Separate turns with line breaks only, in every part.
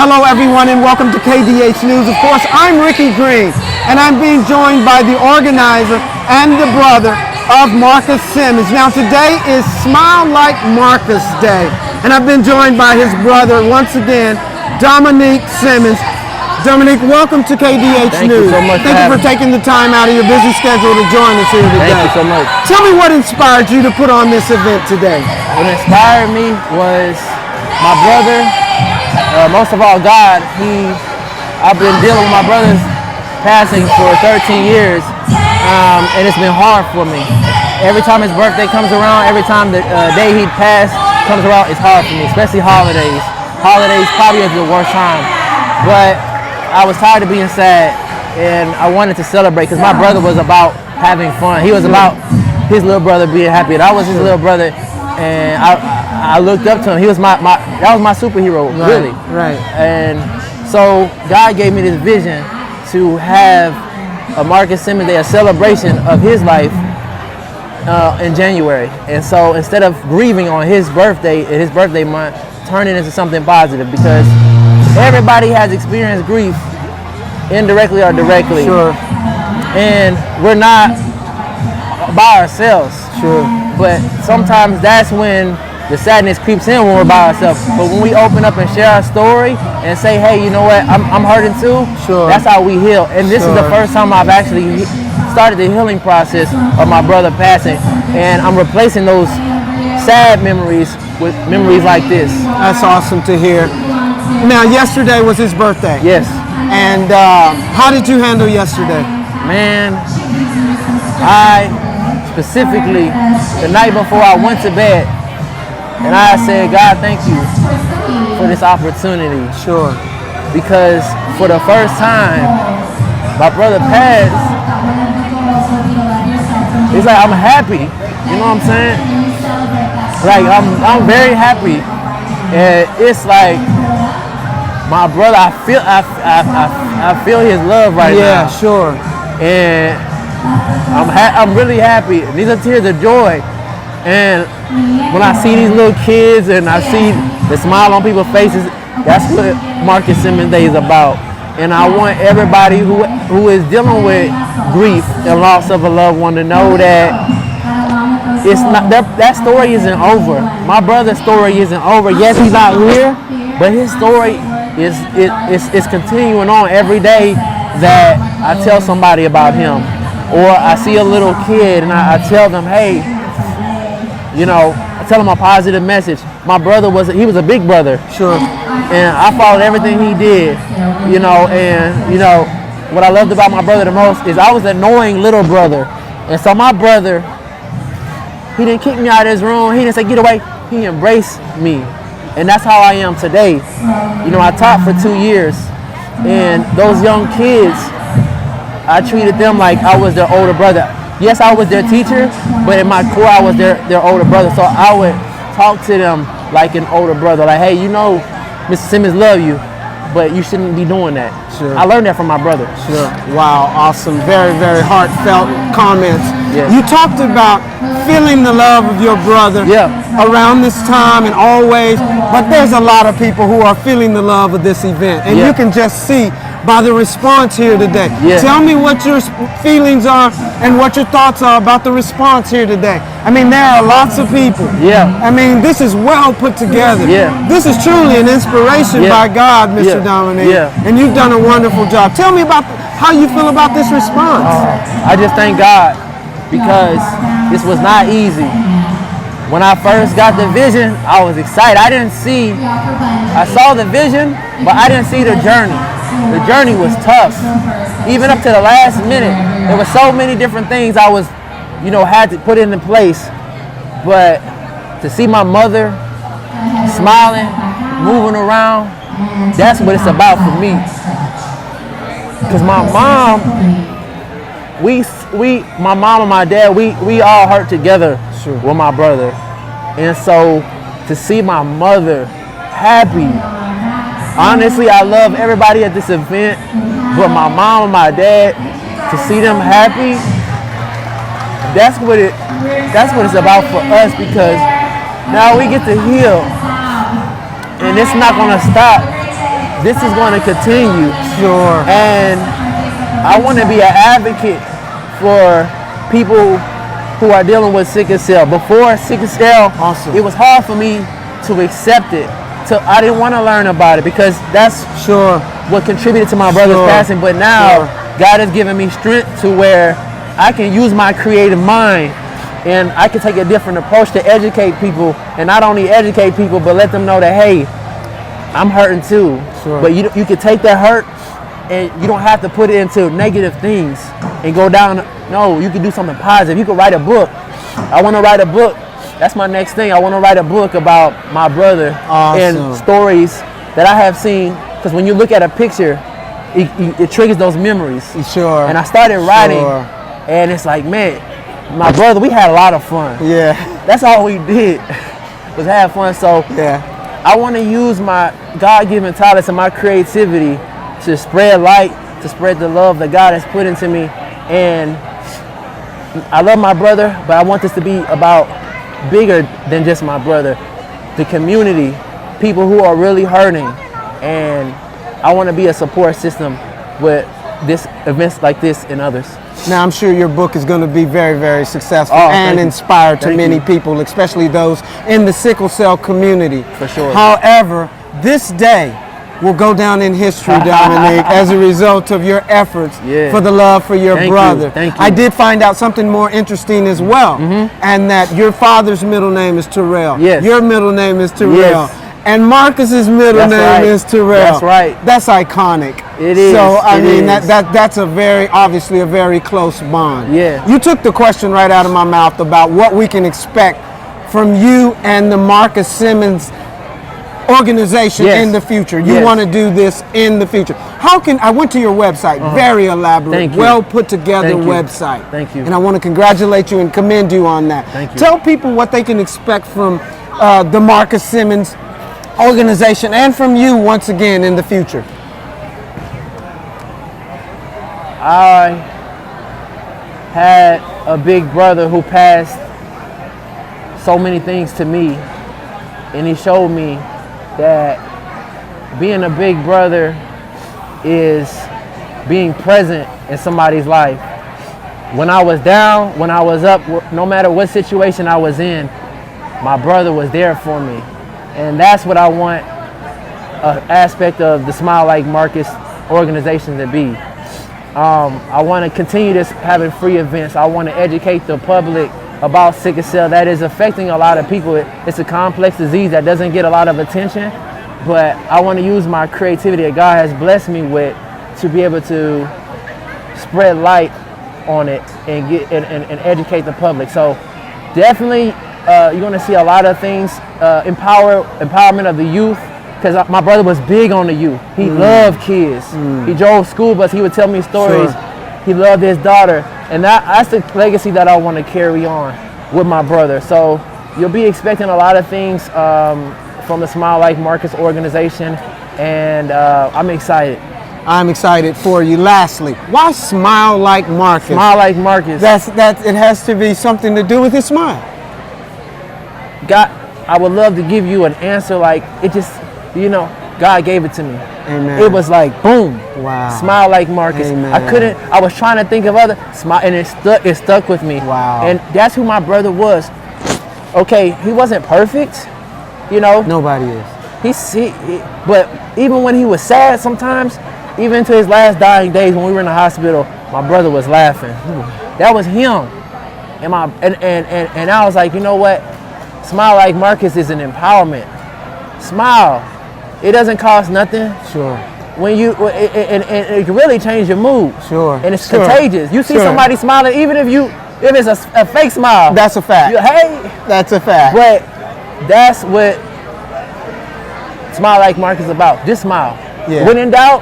Hello everyone and welcome to KDH News. Of course, I'm Ricky Green and I'm being joined by the organizer and the brother of Marcus Simmons. Now today is Smile Like Marcus Day and I've been joined by his brother once again, Dominique Simmons. Dominique, welcome to KDH News.
Thank you so much.
Thank you for taking the time out of your busy schedule to join us here today.
Thank you so much.
Tell me what inspired you to put on this event today.
What inspired me was my brother, most of all God. I've been dealing with my brother's passing for 13 years, and it's been hard for me. Every time his birthday comes around, every time the day he passed comes around, it's hard for me, especially holidays. Holidays probably is the worst time. But I was tired of being sad, and I wanted to celebrate because my brother was about having fun. He was about his little brother being happy, and I was his little brother, and I looked up to him. He was that was my superhero, really.
Right.
And so God gave me this vision to have a Marcus Simmons Day, a celebration of his life in January. And so instead of grieving on his birthday, in his birthday month, turn it into something positive because everybody has experienced grief, indirectly or directly.
Sure.
And we're not by ourselves.
Sure.
But sometimes that's when the sadness creeps in when we're by ourselves. But when we open up and share our story and say, hey, you know what, I'm hurting too,
sure,
that's how we heal. And this is the first time I've actually started the healing process of my brother passing. And I'm replacing those sad memories with memories like this.
That's awesome to hear. Now, yesterday was his birthday.
Yes.
And how did you handle yesterday?
Man, I specifically, the night before I went to bed, and I said, God, thank you for this opportunity.
Sure.
Because for the first time, my brother passed. It's like I'm happy. You know what I'm saying? Like I'm very happy. And it's like my brother, I feel his love right now.
Yeah, sure.
And I'm really happy. These are tears of joy. And when I see these little kids and I see the smile on people's faces, that's what Marcus Simmons Day is about. And I want everybody who is dealing with grief and loss of a loved one to know that it's not that story isn't over. My brother's story isn't over. Yes, he's not here, but his story is continuing on every day that I tell somebody about him. Or I see a little kid and I tell them, hey, you know, I tell him a positive message. My brother he was a big brother.
Sure.
And I followed everything he did, you know, and, you know, what I loved about my brother the most is I was an annoying little brother. And so my brother, he didn't kick me out of his room. He didn't say, get away. He embraced me. And that's how I am today. You know, I taught for 2 years. And those young kids, I treated them like I was their older brother. Yes, I was their teacher, but in my core, I was their older brother. So I would talk to them like an older brother. Like, hey, you know, Mr. Simmons love you, but you shouldn't be doing that.
Sure.
I learned that from my brother.
Sure. Wow, awesome. Very, very heartfelt comments.
Yes.
You talked about feeling the love of your brother around this time and always, but there's a lot of people who are feeling the love of this event, and you can just see by the response here today. Tell me what your feelings are and what your thoughts are about the response here today. I mean, there are lots of people. I mean, this is well put together. This is truly an inspiration by God, Mr. Dominique. And you've done a wonderful job. Tell me about how you feel about this response.
I just thank God because this was not easy. When I first got the vision, I was excited. I saw the vision, but I didn't see the journey. The journey was tough. Even up to the last minute, there were so many different things I was, you know, had to put into place. But to see my mother smiling, moving around, that's what it's about for me. Because my mom, my mom and my dad, we all hurt together with my brother. And so to see my mother happy, honestly, I love everybody at this event, but my mom and my dad, to see them happy, that's what it's about for us, because now we get to heal. And it's not gonna stop this is going to continue.
Sure.
And I want to be an advocate for people who are dealing with sickle cell. Before sickle cell,
Awesome.
it was hard for me to accept it. I didn't want to learn about it because that's
Sure.
what contributed to my brother's
Sure.
passing. But now,
Sure.
God has given me strength to where I can use my creative mind and I can take a different approach to educate people, and not only educate people, but let them know that, hey, I'm hurting too.
Sure.
But you can take that hurt and you don't have to put it into negative things and go down. No, you can do something positive. You can write a book. I want to write a book. That's my next thing. I want to write a book about my brother.
Awesome.
And stories that I have seen. Because when you look at a picture, it triggers those memories.
Sure.
And I started writing,
Sure.
and it's like, man, my brother, we had a lot of fun.
Yeah.
That's all we did was have fun. So
Yeah.
I want to use my God-given talents and my creativity to spread light, to spread the love that God has put into me. And I love my brother, but I want this to be about bigger than just my brother. The community, people who are really hurting. And I want to be a support system with events like this and others.
Now, I'm sure your book is going to be very, very successful
Oh,
and
thank you.
inspire to
Thank
many
you.
people, especially those in the sickle cell community.
For sure.
However, this day will go down in history, Dominique, as a result of your efforts
Yeah.
for the love for your
Thank you.
brother.
Thank you.
I did find out something more interesting as well, and that your father's middle name is Terrell.
Yes.
Your middle name is Terrell.
Yes.
And Marcus's middle
That's
name
right.
is Terrell.
That's right.
That's iconic.
It is.
So I
It
mean
is.
that's a very obviously a very close bond.
Yeah.
You took the question right out of my mouth about what we can expect from you and the Marcus Simmons organization
Yes.
in the future. You
Yes.
want to do this in the future. How can I went to your website, very elaborate,
Thank you.
well put together
Thank you.
website.
Thank you.
And I want to congratulate you and commend you on that.
Thank you.
Tell people what they can expect from the Marcus Simmons organization and from you once again in the future.
I had a big brother who passed so many things to me, and he showed me that being a big brother is being present in somebody's life. When I was down, when I was up, no matter what situation I was in, my brother was there for me. And that's what I want an aspect of the Smile Like Marcus organization to be. I want to continue this having free events. I want to educate the public about sickle cell that is affecting a lot of people. It's a complex disease that doesn't get a lot of attention, but I want to use my creativity that God has blessed me with to be able to spread light on it and and educate the public. So definitely you're going to see a lot of things, empowerment of the youth, because my brother was big on the youth. He loved kids. He drove school bus. He would tell me stories.
Sure.
He loved his daughter, and that's the legacy that I want to carry on with my brother. So you'll be expecting a lot of things from the Smile Like Marcus organization, and I'm excited.
I'm excited for you. Lastly, why Smile Like Marcus?
Smile Like Marcus.
It has to be something to do with his smile.
God, I would love to give you an answer like it just, God gave it to me.
Amen.
It was like boom.
Wow.
Smile Like Marcus.
Amen.
I was trying to think of other smile, and it stuck with me.
Wow.
And that's who my brother was. Okay, he wasn't perfect,
Nobody is.
But even when he was sad sometimes, even to his last dying days when we were in the hospital, my brother was laughing. That was him. And I was like, you know what? Smile Like Marcus is an empowerment. Smile. It doesn't cost nothing.
Sure.
When you and it can really change your mood.
Sure.
And it's
Sure.
contagious. You see
Sure.
somebody smiling, even if it's a fake smile.
That's a fact.
Hey.
That's a fact.
But that's what Smile Like Marcus is about. Just smile.
Yeah.
When in doubt,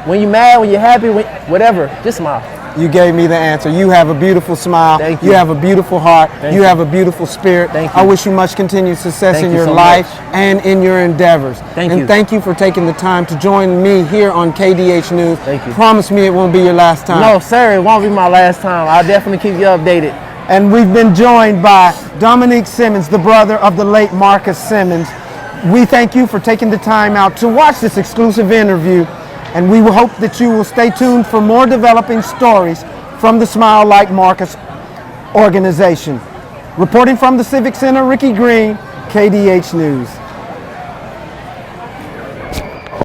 when you're mad, when you're happy, whatever, just smile.
You gave me the answer. You have a beautiful smile.
Thank you.
You have a beautiful heart.
Thank
you
you.
have a beautiful spirit.
Thank you.
I wish you much continued success
Thank
in
you
your
so
life
much.
and in your endeavors.
Thank
and
you.
thank you for taking the time to join me here on KDH News.
Thank you.
Promise me it won't be your last time.
No, sir, it won't be my last time. I'll definitely keep you updated.
And we've been joined by Dominique Simmons, the brother of the late Marcus Simmons. We thank you for taking the time out to watch this exclusive interview, and we hope that you will stay tuned for more developing stories from the Smile Like Marcus organization. Reporting from the Civic Center, Ricky Green, KDH News.